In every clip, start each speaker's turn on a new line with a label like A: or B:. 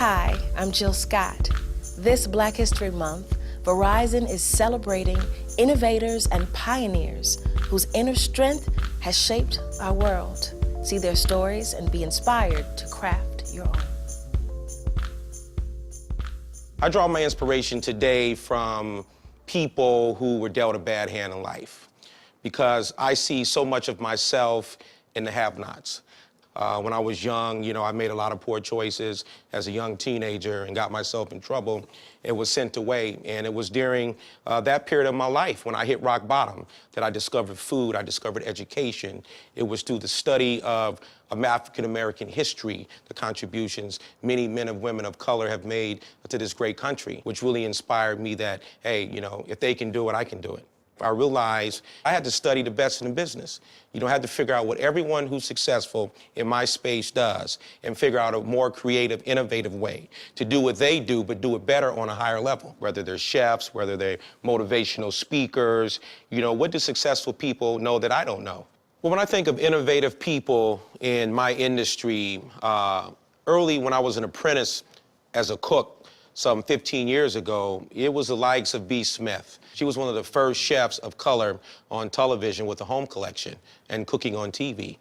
A: Hi, I'm Jill Scott. This Black History Month, Verizon is celebrating innovators and pioneers whose inner strength has shaped our world. See their stories and be inspired to craft your own.
B: I draw my inspiration today from people who were dealt a bad hand in life because I see so much of myself in the have-nots. When I was young, I made a lot of poor choices as a young teenager and got myself in trouble and was sent away. And it was during that period of my life when I hit rock bottom that I discovered food, I discovered education. It was through the study of African-American history, the contributions many men and women of color have made to this great country, which really inspired me that, hey, if they can do it, I can do it. I realized I had to study the best in the business. I had to figure out what everyone who's successful in my space does and figure out a more creative, innovative way to do what they do, but do it better on a higher level. Whether they're chefs, whether they're motivational speakers, what do successful people know that I don't know? Well, when I think of innovative people in my industry, early when I was an apprentice as a cook, some 15 years ago, it was the likes of B. Smith. She was one of the first chefs of color on television with a home collection and cooking on TV.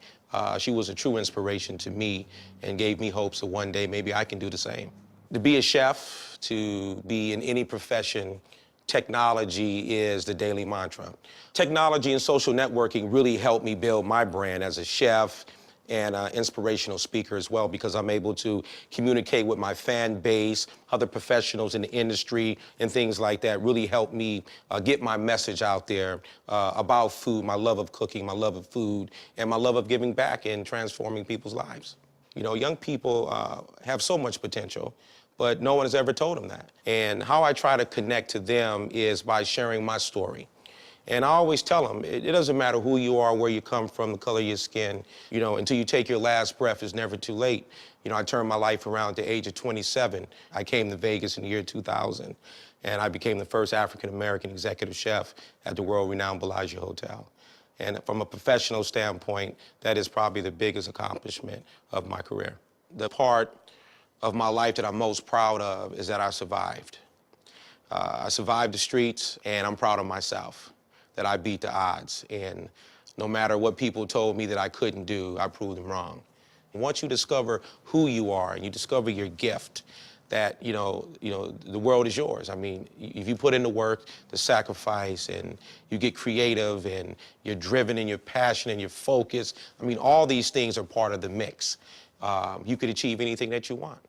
B: She was a true inspiration to me and gave me hopes that one day maybe I can do the same. To be a chef, to be in any profession, technology is the daily mantra. Technology and social networking really helped me build my brand as a chef and inspirational speaker as well, because I'm able to communicate with my fan base, other professionals in the industry, and things like that really help me get my message out there about food, my love of cooking, my love of food, and my love of giving back and transforming people's lives. Young people have so much potential, but no one has ever told them that. And how I try to connect to them is by sharing my story. And I always tell them, it doesn't matter who you are, where you come from, the color of your skin, until you take your last breath, it's never too late. I turned my life around at the age of 27. I came to Vegas in the year 2000, and I became the first African-American executive chef at the world-renowned Bellagio Hotel. And from a professional standpoint, that is probably the biggest accomplishment of my career. The part of my life that I'm most proud of is that I survived. I survived the streets, and I'm proud of myself that I beat the odds. And no matter what people told me that I couldn't do, I proved them wrong. And once you discover who you are and you discover your gift, that, the world is yours. I mean, if you put in the work, the sacrifice, and you get creative, and you're driven, and you're passionate, and you're focused, all these things are part of the mix. You could achieve anything that you want.